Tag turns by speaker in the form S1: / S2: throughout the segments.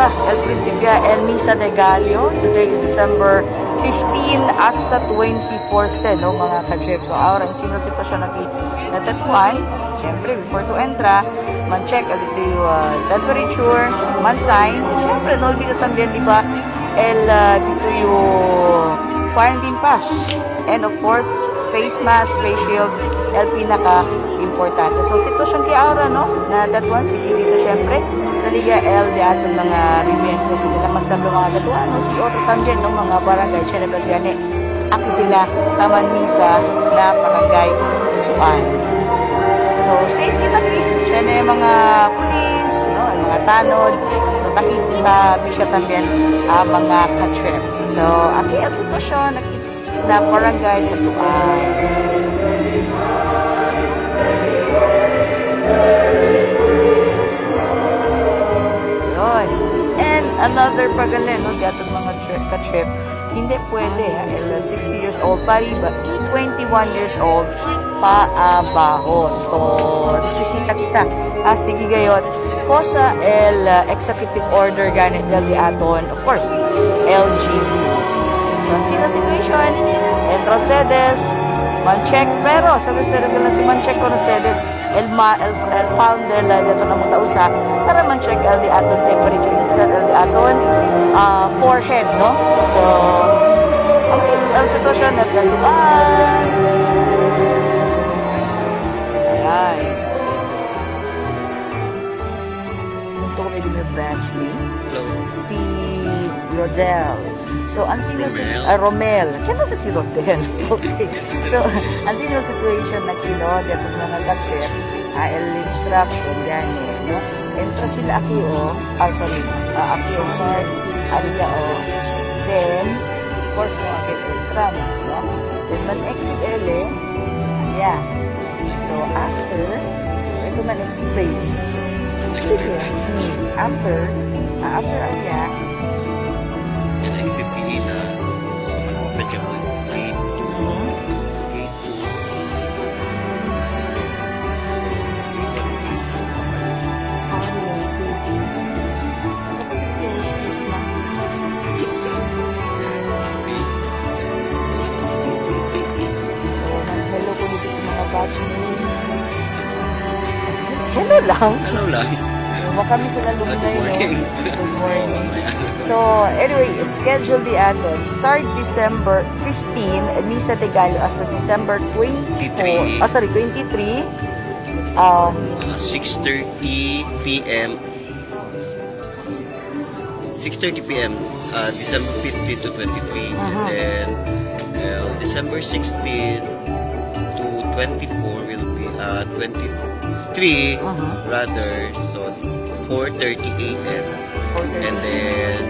S1: Aura, El Principia, and Misa de Gallo. Today is December 15 hasta 24 ste, no, mga ka-trip. So, Aura, ang single sitwasyon natatuan. Siyempre, before to entra, man-check dito yung temperature, man-sign. Siyempre, no, dito también, di ba, dito yung quarantine pass. And of course, face mask, face shield, pinaka-importante. So, sitwasyon kay Aura, no, na that one, sige dito, siyempre, naliga di atong mga remain kasi nila mas talo mga gatuan, no, si Otto también, no, mga barangay, siyempre siya ni, aki sila, taman misa, na barangay, tuan. So, safe kita, siya na yung mga pulis, no, mga tanod, so, nakita siya también, mga ka-trip. So, aki ang sitwasyon, na barangay sa tuan. Yun. And another pagaling, no, gatong mga ka-trip, hindi pwede, 60 years old, pariba, 21 years old, paabaho. So, disisita kita. Sige gayon, kosa executive order ganit del di aton, of course, LGU. So, ang sila situation, entra ustedes, man-check, pero sabi ustedes ko lang si man-check ko ustedes, el pound dito na mong tausa, para man-check el di aton temperature, instead el di aton forehead, no? So, ang sitwasyon na gatuan. Ayan. Ito ko may dinner branch ni si Rodel. So, ang sino si Romel. Kaya sa si Rodel. Okay. So, ang sino situation na kino, dito mga ka-trip, instruction, gani, no? Entra sila aki aki o start, ariya o. Then, of course, no, aki entrance, no? Then, man-exit yeah. So, after, ito man-exit training. Sige. After ariya,
S2: exit na so open ka mo gate 2
S1: hello lang.
S2: Kami
S1: sa lalunay, no? Good morning. So, anyway, schedule the aton. Start December 15, Misa de Gallo, hasta December 23. 23.
S2: 6:30 p.m. 6:30 p.m. December 15 to 23. And then December 16 to 24 will be 23 rather, so 4:30 a.m. And then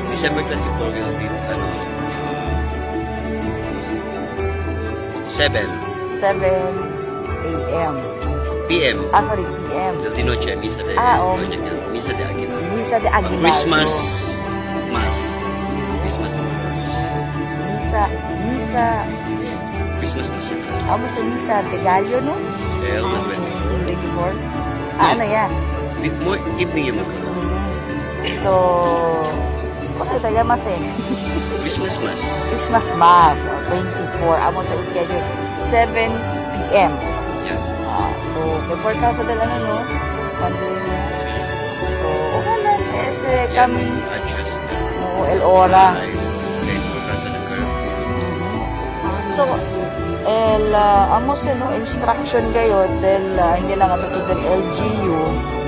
S2: December 24 will be 7
S1: a.m.
S2: p.m.
S1: PM.
S2: Del di noche, Misa de Misa de Aguinaldo.
S1: Misa de Aguinaldo.
S2: Christmas Mass. Christmas Mass.
S1: Amo sa Misa de Gallo, no?
S2: El na 24.
S1: 24. Ano yan?
S2: More evening yung magkaroon.
S1: So, kasi tayo mas
S2: Christmas Mass.
S1: Christmas Mass, 24. Amo sa schedule, 7 p.m.
S2: Yeah.
S1: So, before ka sa dalanan, no? So, umalan, kami,
S2: Adjust.
S1: el ora.
S2: Before ka sa curfew.
S1: So, amo sa, no, instruction kayo, hindi lang ato to del LGU,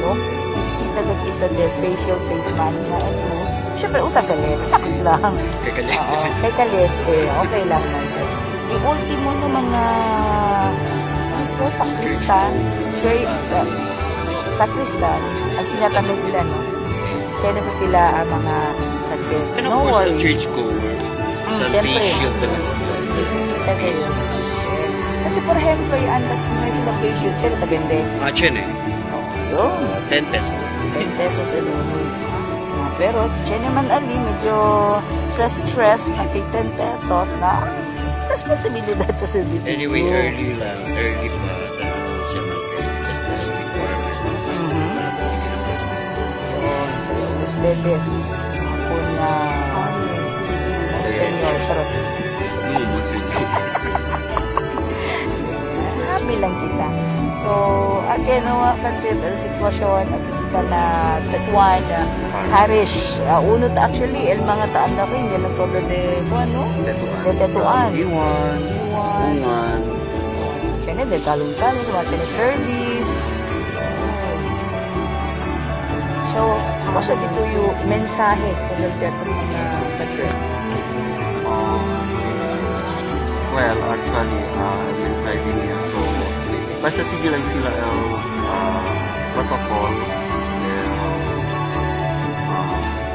S1: no? Isisita na kita del facial face mask na, ano, syempre, usa sa tax lang. Kay kalit, okay lang man sir. Yung ultimo no mga sakristan, ang sinatami sila, no? Siya na sa sila ang mga kachip.
S2: And of
S1: No
S2: course,
S1: worries.
S2: the church goer, the
S1: Siyempre.
S2: facial talaga sila.
S1: Isisita kayo.
S2: Face mask.
S1: Kasi por ejemplo, yung anak may sila facial, siya na tabende.
S2: Chen eh.
S1: So,
S2: 10 pesos.
S1: 10 pesos alone. Pero si Chen naman Ali, medyo stress na kay 10 pesos na responsibilidad siya sa dito.
S2: Anyway, early pa. Siya mag-test na requirement. Sige na po.
S1: ustedes. Kung senyor, charot. Happy lang kita. So, again, mga katsit, ang sitwasyon, kita na tatuan, harish. Uno ta actually, el mga taan na ko, hindi na todo de, ano? De tatuan.
S2: Iwan. Ungan.
S1: Siyempre, de talong-talong, mga service. So, basta dito yung mensahe kung nagteto mga katsit.
S3: Well, actually, mensahe din niya. So, basta sige lang sila protocol,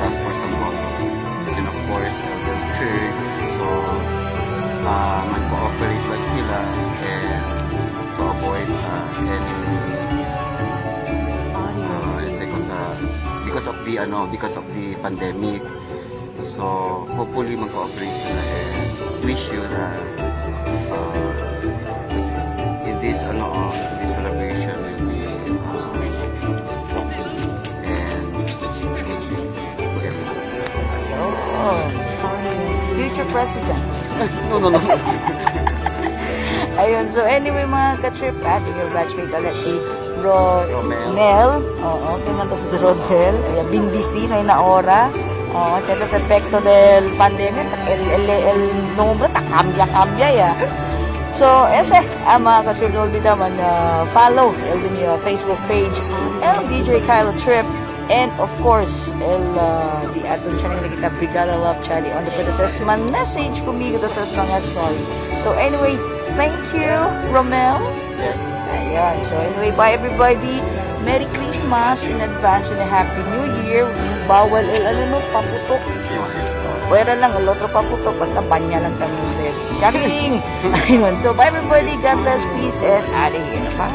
S3: task force ang mga, and of course, the church. So, mag-cooperate lang sila and to avoid any because of the pandemic. So, hopefully mag-cooperate sila and wish you na in this celebration will be and to everyone.
S1: Oh, future president.
S3: No.
S1: Ayun, so anyway mga ka-trip, ating yung batchmate ulit si Romel. Oo, kinanta si Rodel. Ayan, bindisi na ora. Oo, siyempre sa epekto del pandemic, el nombre, cambia ya. So, ese, mga ka-trip, no olvida man follow yung Facebook page, DJ Kyle Trip, and of course, di atong channel na kita, Brigada Love Charlie, on the pwede man message kumigo to sa mga story. So anyway, thank you, Romel.
S3: Yes.
S1: Ayan. So anyway, bye everybody. Merry Christmas in advance and a Happy New Year. Bawal paputok. Pwera lang, el otro paputok. Basta banya lang kami ustedes. Charing! Ayun. So bye everybody. God bless, peace, and out of here. Bye.